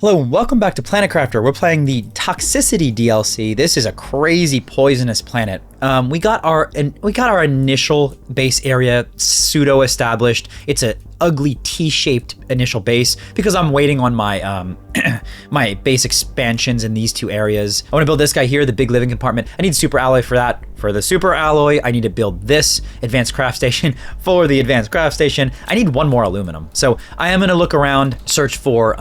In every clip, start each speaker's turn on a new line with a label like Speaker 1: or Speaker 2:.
Speaker 1: Hello and welcome back to Planet Crafter. We're playing the Toxicity DLC. This is a crazy poisonous planet. We got our initial base area pseudo established. It's a ugly T-shaped initial base because I'm waiting on my my base expansions in these two areas. I want to build this guy here, the big living compartment. I need super alloy for that. For the super alloy, I need to build this advanced craft station. For the advanced craft station, I need one more aluminum. So I am going to look around, search for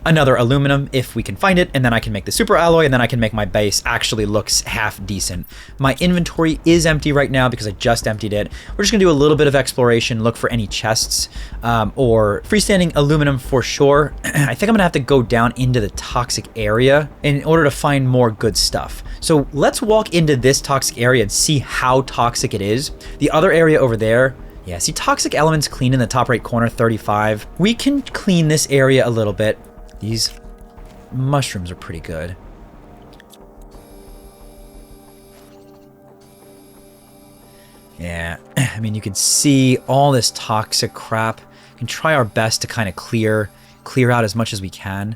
Speaker 1: another aluminum if we can find it, and then I can make the super alloy, and then I can make my base actually looks half decent. My inventory is empty right now because I just emptied it. We're just gonna do a little bit of exploration, look for any chests or freestanding aluminum for sure. I think I'm gonna have to go down into the toxic area in order to find more good stuff. So let's walk into this toxic area and see how toxic it is. The other area over there, yeah, see toxic elements clean in the top right corner, 35. We can clean this area a little bit. These mushrooms are pretty good. Yeah, I mean, you can see all this toxic crap. We can try our best to kind of clear out as much as we can.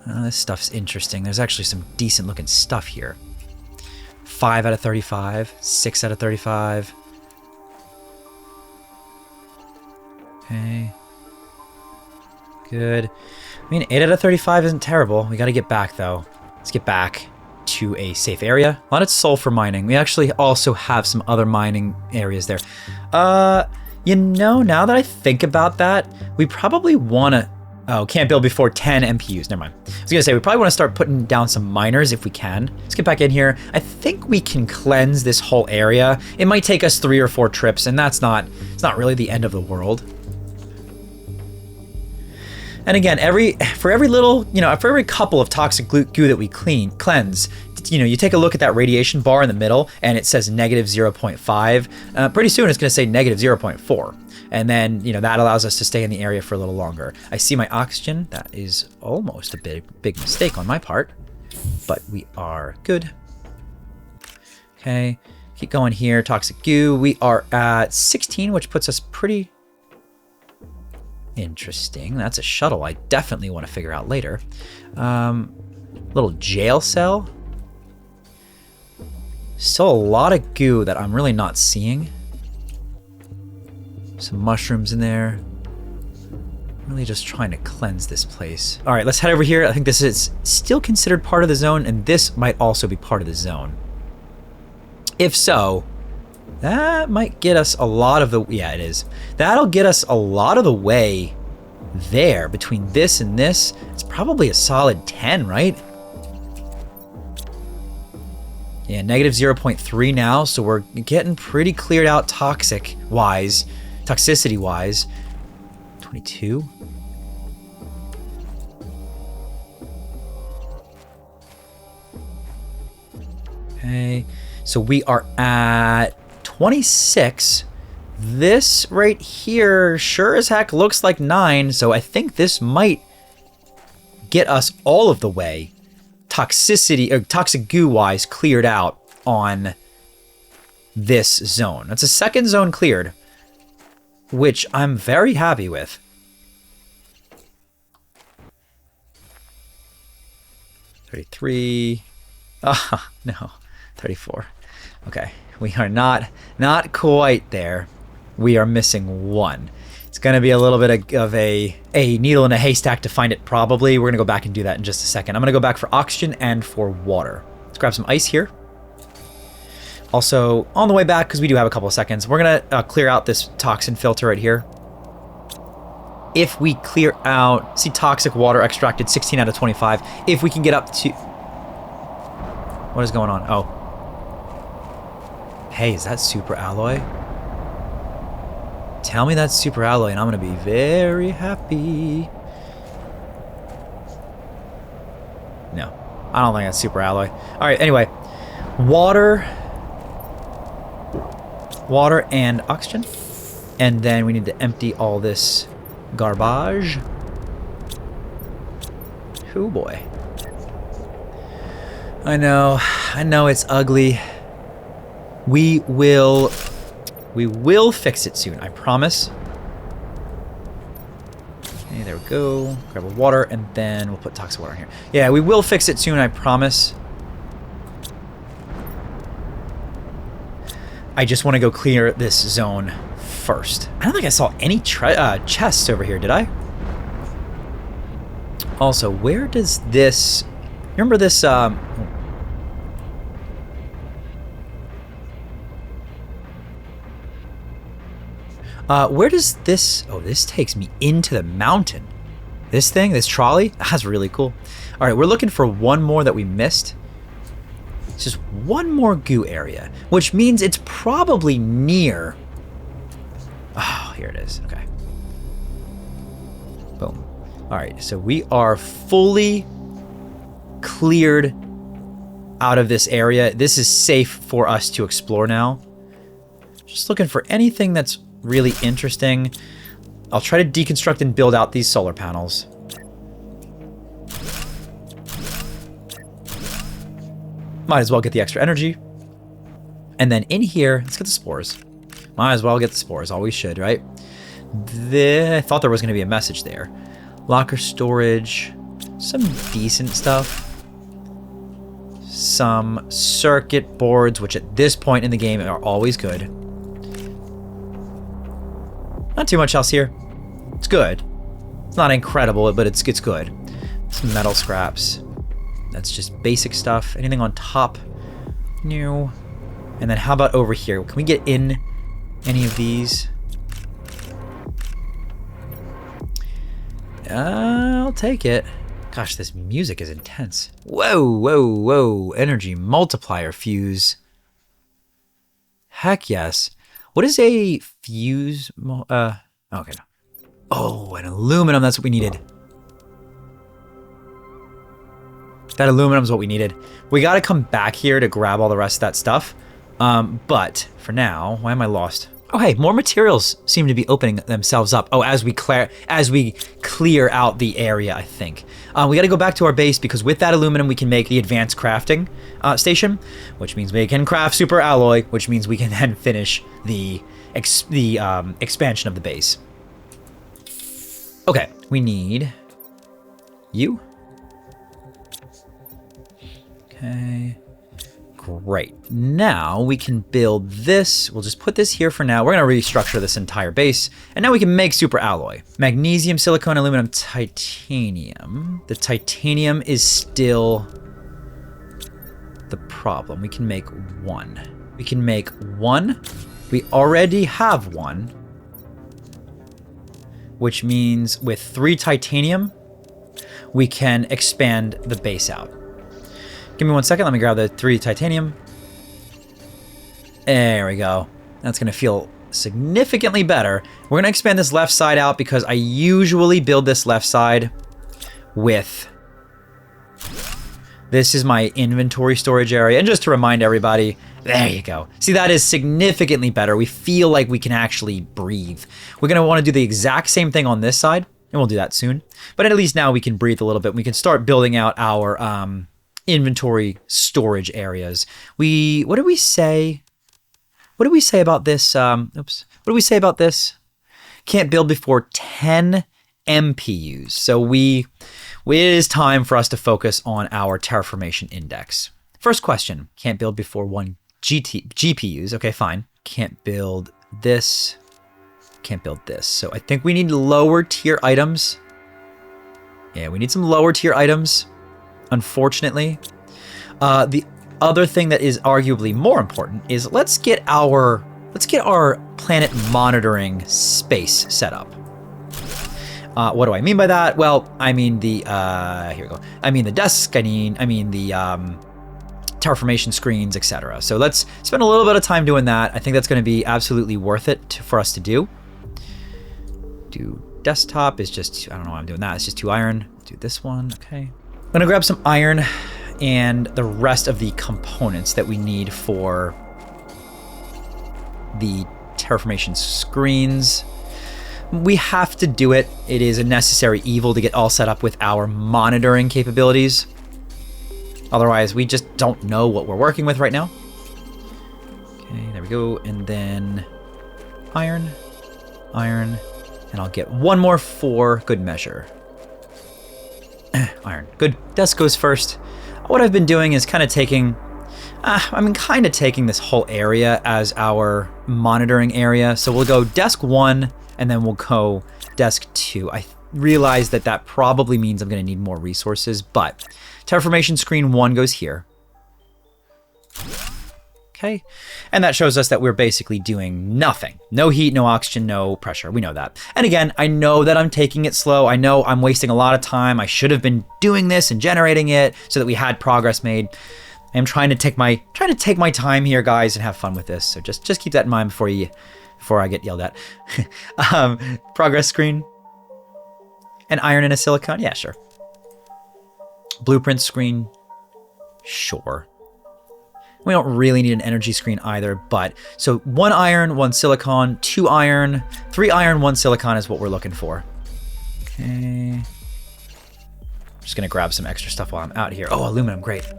Speaker 1: This stuff's interesting. There's actually some decent looking stuff here. 5 out of 35, 6 out of 35. Okay. Good. I mean, 8 out of 35 isn't terrible. We gotta get back, though. Let's get back to a safe area. A lot of sulfur mining. We actually also have some other mining areas there. You know, now that I think about that, we probably wanna... Oh, can't build before 10 MPUs. Never mind. I was gonna say, we probably wanna start putting down some miners if we can. Let's get back in here. I think we can cleanse this whole area. It might take us 3 or 4 trips, and it's not really the end of the world. And again, for every little, for every couple of toxic goo that we cleanse, you take a look at that radiation bar in the middle and it says negative 0.5. Pretty soon it's going to say negative 0.4. And then, that allows us to stay in the area for a little longer. I see my oxygen. That is almost a big mistake on my part, but we are good. Okay, keep going here. Toxic goo. We are at 16, which puts us pretty... interesting. That's a shuttle I definitely want to figure out later. Little jail cell. Still a lot of goo that I'm really not seeing. Some mushrooms in there. Really just trying to cleanse this place. All right, let's head over here. I think this is still considered part of the zone, and this might also be part of the zone. If so, that might get us a lot of the... Yeah, it is. That'll get us a lot of the way there. Between this and this, it's probably a solid 10, right? Yeah, negative 0.3 now, so we're getting pretty cleared out toxicity-wise. 22. Okay, so we are at 26. This right here sure as heck looks like 9, so I think this might get us all of the way toxic goo wise cleared out on this zone. That's a second zone cleared, which I'm very happy with. 33. Ah, no. 34. Okay. We are not quite there. We are missing 1. It's going to be a little bit of a needle in a haystack to find it, probably. We're going to go back and do that in just a second. I'm going to go back for oxygen and for water. Let's grab some ice here. Also, on the way back, because we do have a couple of seconds, we're going to clear out this toxin filter right here. If we clear out... See, toxic water extracted, 16 out of 25. If we can get up to... What is going on? Oh. Hey, is that super alloy? Tell me that's super alloy and I'm going to be very happy. No, I don't think that's super alloy. All right, anyway. Water and oxygen. And then we need to empty all this garbage. Oh boy. I know it's ugly. We will fix it soon, I promise. Okay, there we go. Grab a water, and then we'll put toxic water in here. Yeah, we will fix it soon, I promise. I just want to go clear this zone first. I don't think I saw any chests over here, did I? Also, where does this... Remember this... where does this... Oh, this takes me into the mountain. This thing, this trolley, that's really cool. All right, we're looking for one more that we missed. It's just one more goo area, which means it's probably near... Oh, here it is. Okay. Boom. All right, so we are fully cleared out of this area. This is safe for us to explore now. Just looking for anything that's really interesting. I'll try to deconstruct and build out these solar panels. Might as well get the extra energy. And then in here, let's get the spores. Might as well get the spores. Always should, right? I thought there was going to be a message there. Locker storage. Some decent stuff. Some circuit boards, which at this point in the game are always good. Not too much else here. It's good. It's not incredible, but it's good. Some metal scraps. That's just basic stuff. Anything on top? No. And then how about over here? Can we get in any of these? I'll take it. Gosh, this music is intense. Whoa, whoa, whoa. Energy multiplier fuse. Heck yes. What is a fuse? Okay. No. Oh, an aluminum. That's what we needed. That aluminum is what we needed. We got to come back here to grab all the rest of that stuff. But for now, why am I lost? Oh, hey, more materials seem to be opening themselves up. Oh, as we clear out the area, I think. We got to go back to our base because with that aluminum, we can make the advanced crafting station, which means we can craft super alloy, which means we can then finish the expansion of the base. Okay, we need you. Okay. Great. Now we can build this. We'll just put this here for now. We're going to restructure this entire base. And now we can make super alloy. Magnesium, silicone, aluminum, titanium. The titanium is still the problem. We can make one. We can make one. We already have one. Which means with 3 titanium, we can expand the base out. Give me 1 second. Let me grab the 3 titanium. There we go. That's going to feel significantly better. We're going to expand this left side out because I usually build this left side with... This is my inventory storage area. And just to remind everybody, there you go. See, that is significantly better. We feel like we can actually breathe. We're going to want to do the exact same thing on this side. And we'll do that soon. But at least now we can breathe a little bit. We can start building out our... inventory storage areas. What did we say? What did we say about this? Oops. What did we say about this? Can't build before 10 MPUs. So it is time for us to focus on our terraformation index. First question, can't build before 1 GPUs. Okay, fine. Can't build this. Can't build this. So I think we need lower tier items. Yeah, we need some lower tier items. Unfortunately, the other thing that is arguably more important is let's get our planet monitoring space set up. What do I mean by that? Well, I mean the here we go. I mean the desk. I mean the terraformation screens, etc. So let's spend a little bit of time doing that. I think that's going to be absolutely worth it for us to do. Do desktop is just, I don't know why I'm doing that. It's just 2 iron. Do this one. Okay. I'm going to grab some iron and the rest of the components that we need for the terraformation screens. We have to do it. It is a necessary evil to get all set up with our monitoring capabilities. Otherwise, we just don't know what we're working with right now. Okay, there we go. And then iron, iron, And I'll get one more for good measure. Iron. Good. Desk goes first. What I've been doing is kind of taking... kind of taking this whole area as our monitoring area. So we'll go desk 1, and then we'll go desk 2. I realize that that probably means I'm going to need more resources, but terraformation screen 1 goes here. Okay, and that shows us that we're basically doing nothing. No heat, no oxygen, no pressure. We know that. And again, I know that I'm taking it slow. I know I'm wasting a lot of time. I should have been doing this and generating it so that we had progress made. I'm trying to take my time here, guys, and have fun with this. So just keep that in mind before I get yelled at. Progress screen. An iron and a silicon? Yeah, sure. Blueprint screen? Sure. We don't really need an energy screen either, but so 1 iron, 1 silicon, 2 iron, 3 iron, 1 silicon is what we're looking for. Okay. Just gonna grab some extra stuff while I'm out here. Oh, aluminum, great.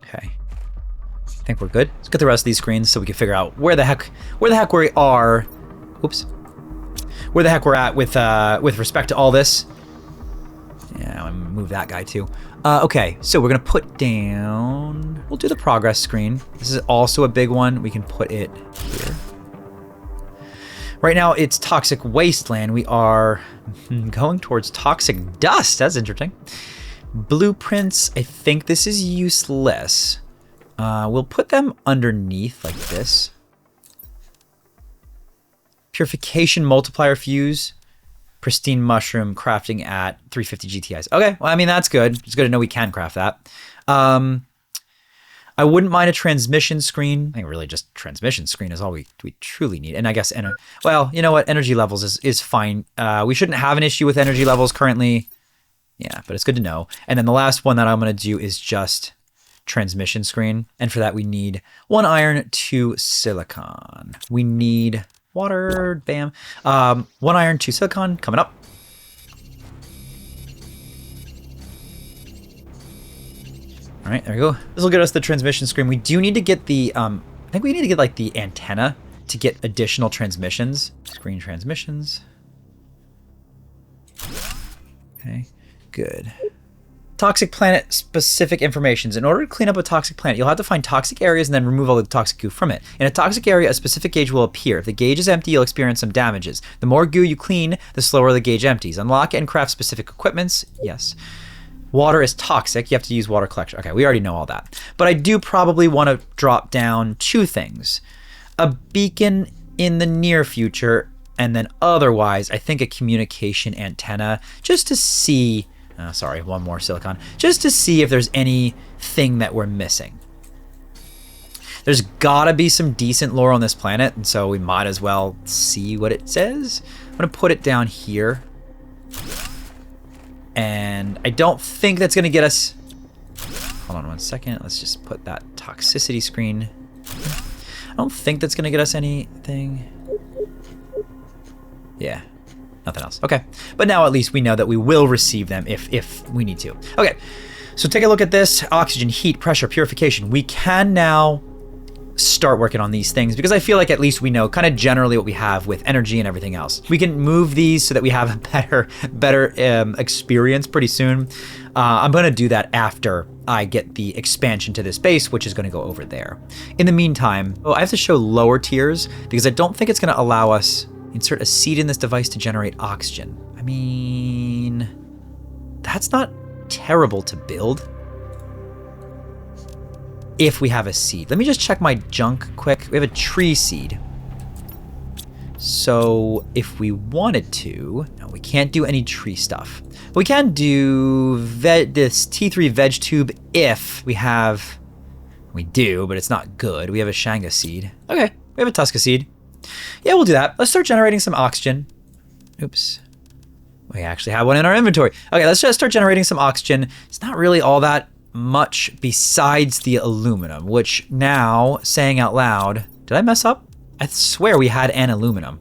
Speaker 1: Okay. I think we're good. Let's get the rest of these screens so we can figure out where the heck we are. Oops. Where the heck we're at with respect to all this. Yeah, I'm gonna move that guy too. Okay, so we're gonna put down, we'll do the progress screen. This is also a big one. We can put it here. Right now it's toxic wasteland. We are going towards toxic dust. That's interesting. Blueprints, I think this is useless. We'll put them underneath like this. Purification multiplier fuse, pristine mushroom crafting at 350 GTIs. Okay, well, I mean, that's good. It's good to know we can craft that. I wouldn't mind a transmission screen. I think really just transmission screen is all we truly need. And I guess, well, you know what? Energy levels is fine. We shouldn't have an issue with energy levels currently. Yeah, but it's good to know. And then the last one that I'm going to do is just transmission screen. And for that, we need 1 iron, 2 silicon. We need... water, bam. 1 iron, 2 silicon, coming up. All right, there we go. This will get us the transmission screen. We do need to get the, I think we need to get like the antenna to get additional transmissions. Screen transmissions. Okay, good. Toxic planet specific informations. In order to clean up a toxic planet, you'll have to find toxic areas and then remove all the toxic goo from it. In a toxic area, a specific gauge will appear. If the gauge is empty, you'll experience some damages. The more goo you clean, the slower the gauge empties. Unlock and craft specific equipments. Yes. Water is toxic. You have to use water collection. Okay, we already know all that. But I do probably want to drop down 2 things. A beacon in the near future, and then otherwise, I think a communication antenna, just to see... sorry, 1 more silicon. Just to see if there's anything that we're missing. There's gotta be some decent lore on this planet, and so we might as well see what it says. I'm gonna put it down here. And I don't think that's gonna get us... Hold on 1 second. Let's just put that toxicity screen. I don't think that's gonna get us anything. Yeah. Nothing else. Okay. But now at least we know that we will receive them if we need to. Okay. So take a look at this. Oxygen, heat, pressure, purification. We can now start working on these things because I feel like at least we know kind of generally what we have with energy and everything else. We can move these so that we have a better experience pretty soon. I'm going to do that after I get the expansion to this base, which is going to go over there. In the meantime, I have to show lower tiers because I don't think it's going to allow us... Insert a seed in this device to generate oxygen. I mean, that's not terrible to build. If we have a seed. Let me just check my junk quick. We have a tree seed. So if we wanted to, no, we can't do any tree stuff. We can do this T3 veg tube if we have, we do, but it's not good. We have a Shanga seed. Okay, we have a Tuska seed. Yeah, we'll do that. Let's start generating some oxygen. Oops. We actually have one in our inventory. Okay, let's just start generating some oxygen. It's not really all that much besides the aluminum, which now, saying out loud, did I mess up? I swear we had an aluminum.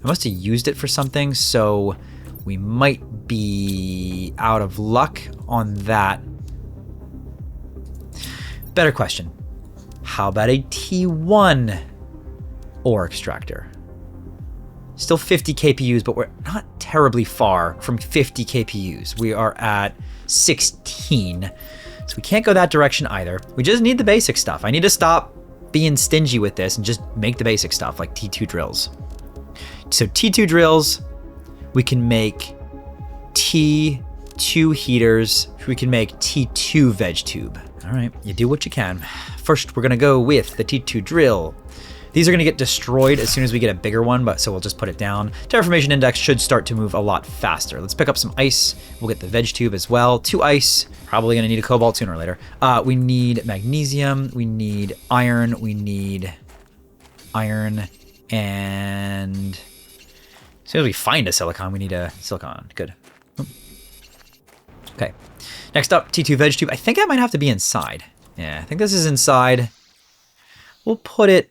Speaker 1: I must have used it for something, so We might be out of luck on that. Better question. How about a T1 ore extractor? Still 50 KPUs, but we're not terribly far from 50 KPUs. We are at 16. So we can't go that direction either. We just need the basic stuff. I need to stop being stingy with this and just make the basic stuff like T2 drills. So T2 drills, we can make T2 heaters. We can make T2 veg tube. All right, you do what you can. First, we're gonna go with the T2 drill. These are gonna get destroyed as soon as we get a bigger one, but so we'll just put it down. Terraformation index should start to move a lot faster. Let's pick up some ice. We'll get the veg tube as well. 2 ice. Probably gonna need a cobalt sooner or later. We need magnesium. We need iron. We need iron. And as soon as we find a silicon, we need a silicon. Good. Okay. Next up, T2 veg tube. I think that might have to be inside. Yeah, I think this is inside. We'll put it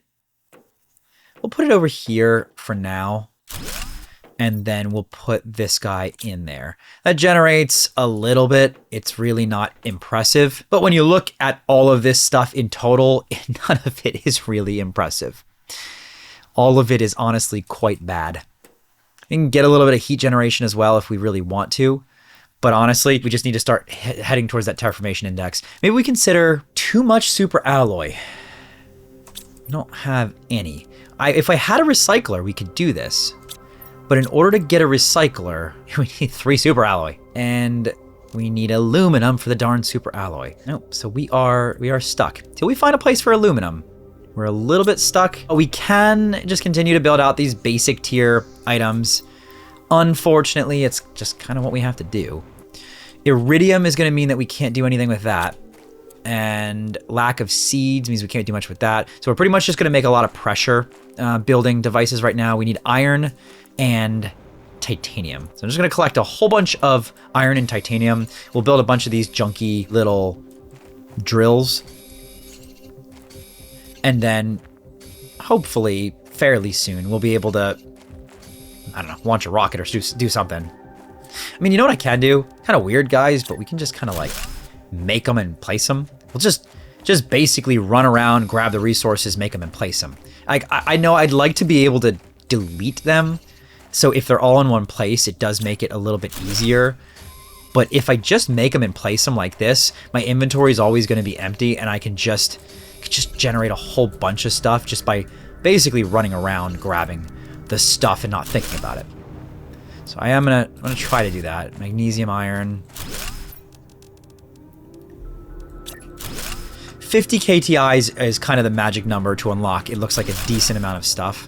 Speaker 1: over here for now. And then we'll put this guy in there. That generates a little bit. It's really not impressive. But when you look at all of this stuff in total, none of it is really impressive. All of it is honestly quite bad. We can get a little bit of heat generation as well if we really want to. But honestly, we just need to start heading towards that terraformation index. Maybe we consider too much super alloy. We don't have any. If I had a recycler, we could do this. But in order to get a recycler, we need 3 super alloy. And we need aluminum for the darn super alloy. Nope, so we are stuck. Till we find a place for aluminum. We're a little bit stuck. We can just continue to build out these basic tier items. Unfortunately, it's just kind of what we have to do. Iridium is going to mean that we can't do anything with that. And lack of seeds means we can't do much with that. So we're pretty much just going to make a lot of pressure building devices right now. We need iron and titanium. So I'm just going to collect a whole bunch of iron and titanium. We'll build a bunch of these junky little drills. And then hopefully fairly soon we'll be able to, I don't know, launch a rocket or do something. I mean, you know what I can do? Kind of weird, guys, but we can just kind of like make them and place them. We'll just basically run around, grab the resources, make them and place them. I know I'd like to be able to delete them. So if they're all in one place, it does make it a little bit easier. But if I just make them and place them like this, my inventory is always going to be empty, and I can just generate a whole bunch of stuff just by basically running around grabbing the stuff and not thinking about it. So I'm gonna try to do that. Magnesium, iron. 50 KTIs is kind of the magic number to unlock. It looks like a decent amount of stuff.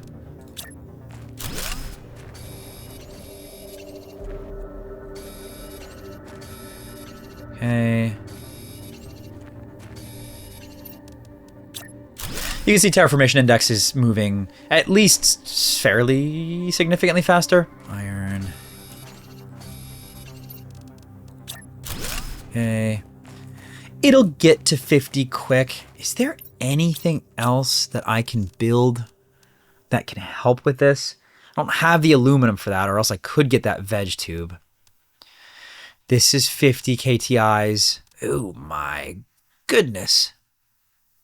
Speaker 1: Okay. You can see terraformation index is moving at least fairly significantly faster. Iron. Okay. It'll get to 50 quick. Is there anything else that I can build that can help with this? I don't have the aluminum for that, or else I could get that veg tube. This is 50 KTIs. Oh my goodness.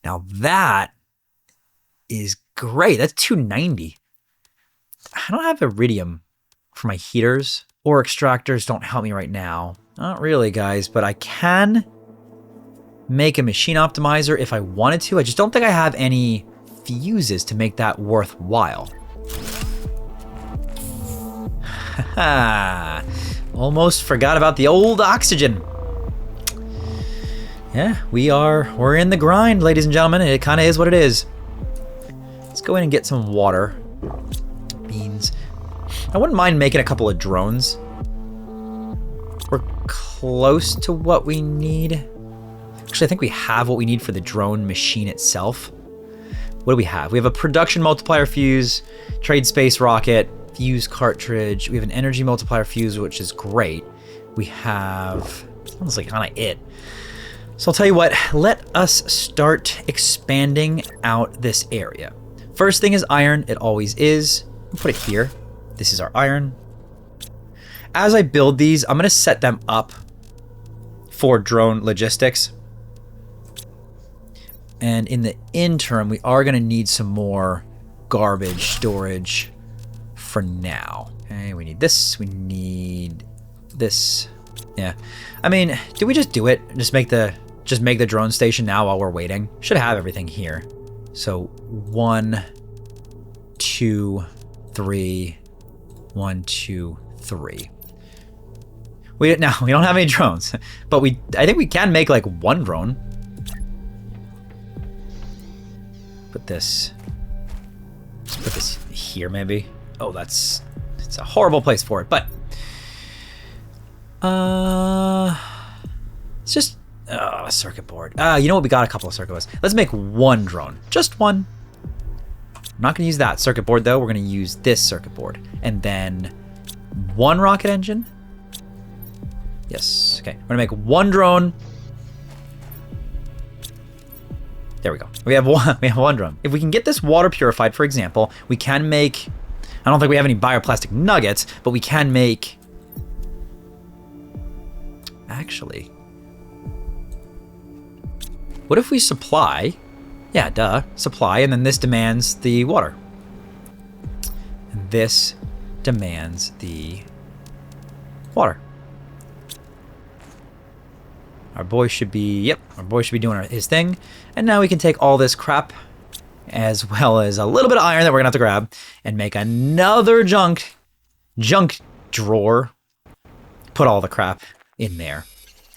Speaker 1: Now that is great. That's 290. I don't have iridium for my heaters, or extractors don't help me right now. Not really, guys, but I can make a machine optimizer if I wanted to. I just don't think I have any fuses to make that worthwhile. Haha. Almost forgot about the old oxygen. Yeah, we're in the grind, ladies and gentlemen. It kind of is what it is. Let's go in and get some water. Beans. I wouldn't mind making a couple of drones. We're close to what we need. Actually, I think we have what we need for the drone machine itself. What do we have? We have a production multiplier fuse, trade space rocket, fuse cartridge. We have an energy multiplier fuse, which is great. We have, sounds like kind of it. So I'll tell you what, let us start expanding out this area. First thing is iron. It always is. We'll put it here. This is our iron. as I build these, I'm going to set them up for drone logistics. And in the interim, we are going to need some more garbage storage for now. Okay, we need this. We need this. Yeah. I mean, do we just do it? Just make the drone station now while we're waiting? Should have everything here. So 1, 2, 3. 1, 2, 3. We don't have any drones, but I think we can make like one drone. Let's put this here maybe. Oh, it's a horrible place for it, but it's just a circuit board. You know what? We got a couple of circuit boards. Let's make one drone, just one. I'm not gonna use that circuit board though. We're gonna use this circuit board, and then one rocket engine. Yes. Okay. We're gonna make one drone. There we go. We have one drone. If we can get this water purified, for example, we can make. I don't think we have any bioplastic nuggets, but we can make. Actually, what if we supply? Yeah, duh. Supply, and then this demands the water. And this demands the water. Our boy should be, our boy should be doing his thing. And now we can take all this crap, as well as a little bit of iron that we're gonna have to grab, and make another junk drawer. Put all the crap in there.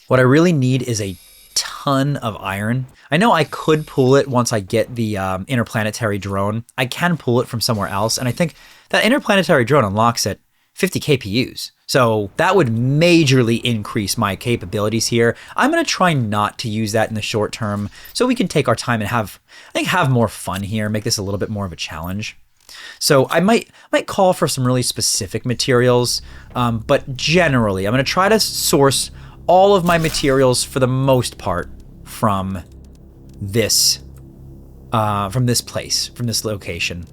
Speaker 1: What I really need is a ton of iron. I know I could pull it once I get the interplanetary drone. I can pull it from somewhere else, and I think that interplanetary drone unlocks at 50 KPUs. So that would majorly increase my capabilities here. I'm going to try not to use that in the short term so we can take our time and have more fun here, make this a little bit more of a challenge. So I might call for some really specific materials, but generally I'm going to try to source all of my materials for the most part from this place, from this location,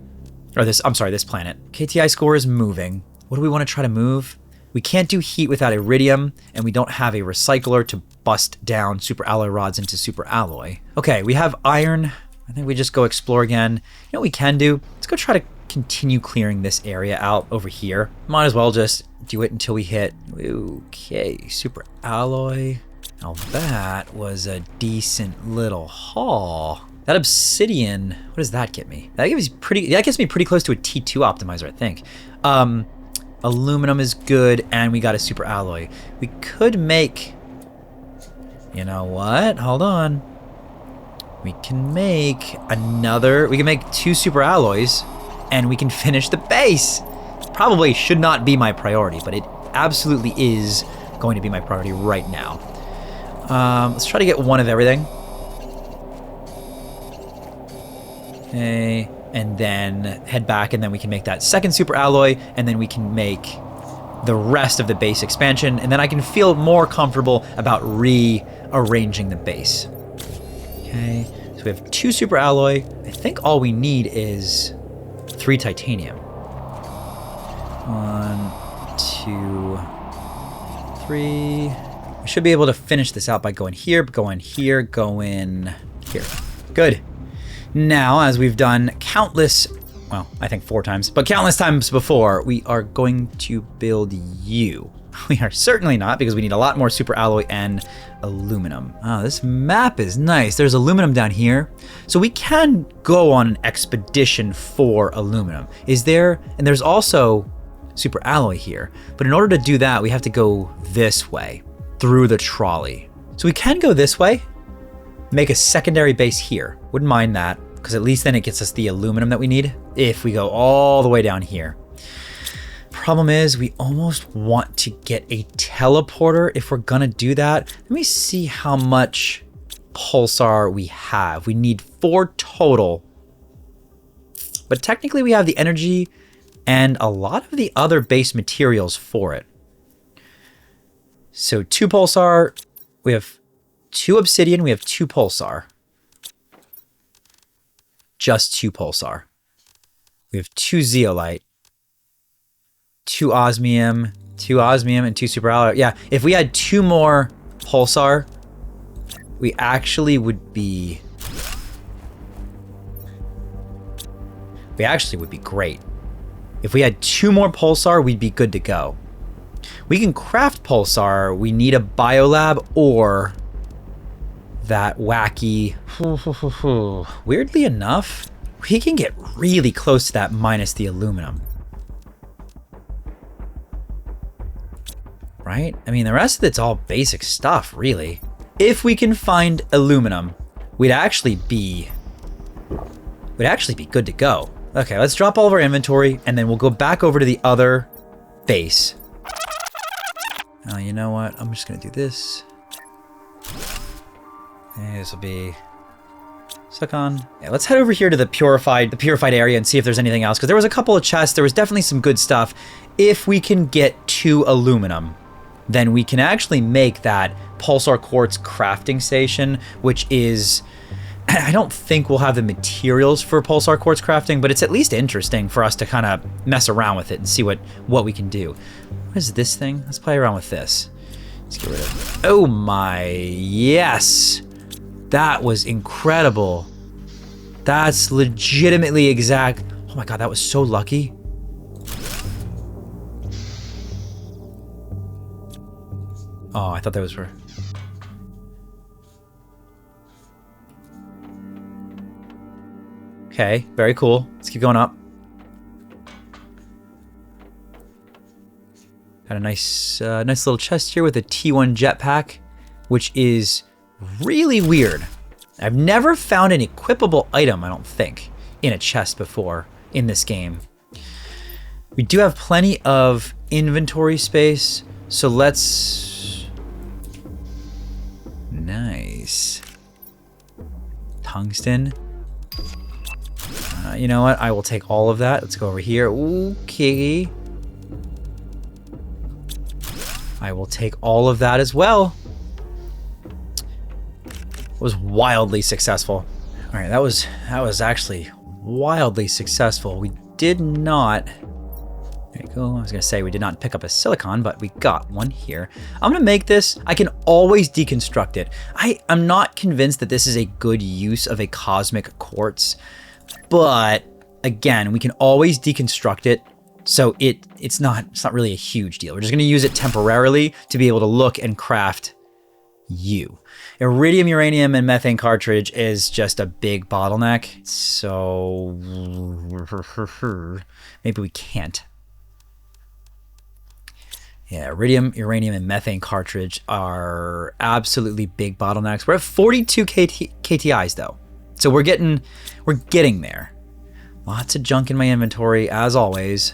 Speaker 1: or this planet. KTI score is moving. What do we want to try to move? We can't do heat without iridium, and we don't have a recycler to bust down super alloy rods into super alloy. Okay, we have iron. I think we just go explore again. You know what we can do? Let's go try to continue clearing this area out over here. Might as well just do it until we hit. Okay, super alloy. Now that was a decent little haul. That obsidian, what does that get me? That gets me pretty close to a T2 optimizer, I think. Aluminum is good, and we got a super alloy. We could make, you know what? Hold on. We can make 2 super alloys, and we can finish the base. Probably should not be my priority, but it absolutely is going to be my priority right now. Let's try to get one of everything. Okay, and then head back, and then we can make that second super alloy, and then we can make the rest of the base expansion, and then I can feel more comfortable about rearranging the base. Okay, so we have 2 super alloy. I think all we need is 3 titanium. 1, 2, 3. We should be able to finish this out by going here, going here, going here. Good. Now, as we've done countless, well, I think 4 times, but countless times before, we are going to build you. We are certainly not, because we need a lot more super alloy and aluminum. Oh, this map is nice. There's aluminum down here. So we can go on an expedition for aluminum. And there's also super alloy here. But in order to do that, we have to go this way, through the trolley. So we can go this way, make a secondary base here. Wouldn't mind that, because at least then it gets us the aluminum that we need if we go all the way down here. Problem is, we almost want to get a teleporter if we're gonna do that. Let me see how much pulsar we have. We need 4 total. But technically we have the energy and a lot of the other base materials for it. So 2 pulsar, we have 2 obsidian, we have 2 pulsar. Just 2 pulsar. We have 2 zeolite, 2 osmium, 2 osmium and 2 super alloy. Yeah, if we had 2 more pulsar, we actually would be... We actually would be great. If we had 2 more pulsar, we'd be good to go. We can craft pulsar. We need a biolab or that wacky... Weirdly enough, we can get really close to that minus the aluminum. Right? I mean, the rest of it's all basic stuff, really. If we can find aluminum, we'd actually be good to go. Okay, let's drop all of our inventory, and then we'll go back over to the other base. Oh, you know what? I'm just gonna do this. Okay, this will be silicon. Yeah, let's head over here to the purified area and see if there's anything else, because there was a couple of chests. There was definitely some good stuff. If we can get 2 aluminum, then we can actually make that pulsar quartz crafting station, which is... I don't think we'll have the materials for pulsar quartz crafting, but it's at least interesting for us to kind of mess around with it and see what we can do. What is this thing? Let's play around with this. Let's get rid of... Oh my... Yes! That was incredible. That's legitimately exact... Oh my god, that was so lucky. Oh, I thought that was for... Okay, very cool. Let's keep going up. Got a nice little chest here with a T1 jetpack, which is really weird. I've never found an equipable item, I don't think, in a chest before in this game. We do have plenty of inventory space, so let's... Nice. Tungsten. You know what? I will take all of that. Let's go over here. Okay. I will take all of that as well. It was wildly successful. All right, that was actually wildly successful. We did not... There you go. I was going to say we did not pick up a silicon, but we got one here. I'm going to make this. I can always deconstruct it. I'm not convinced that this is a good use of a cosmic quartz. But again, we can always deconstruct it, so it's not really a huge deal. We're just going to use it temporarily to be able to look and craft you. Iridium, uranium, and methane cartridge is just a big bottleneck, so maybe we can't. Yeah, iridium, uranium, and methane cartridge are absolutely big bottlenecks. We're at 42 KTIs though. So we're getting there. Lots of junk in my inventory, as always.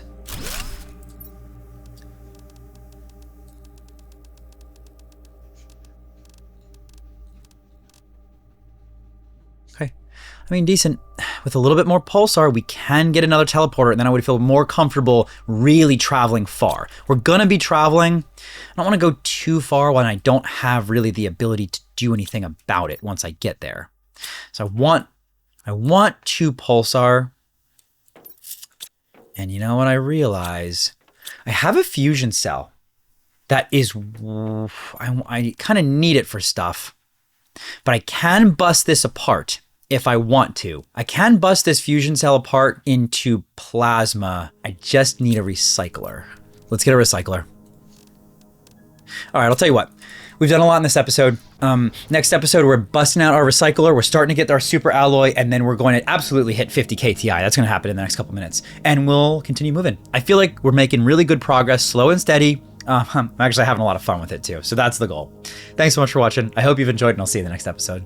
Speaker 1: Okay. I mean, decent. With a little bit more pulsar, we can get another teleporter, and then I would feel more comfortable really traveling far. We're gonna be traveling. I don't want to go too far when I don't have really the ability to do anything about it once I get there. So I want 2 pulsar. And you know what I realize? I have a fusion cell that is, I kind of need it for stuff, but I can bust this apart if I want to. I can bust this fusion cell apart into plasma. I just need a recycler. Let's get a recycler. All right, I'll tell you what. We've done a lot in this episode. Next episode, we're busting out our recycler. We're starting to get our super alloy, and then we're going to absolutely hit 50 KTI. That's going to happen in the next couple minutes. And we'll continue moving. I feel like we're making really good progress, slow and steady. I'm actually having a lot of fun with it too. So that's the goal. Thanks so much for watching. I hope you've enjoyed, and I'll see you in the next episode.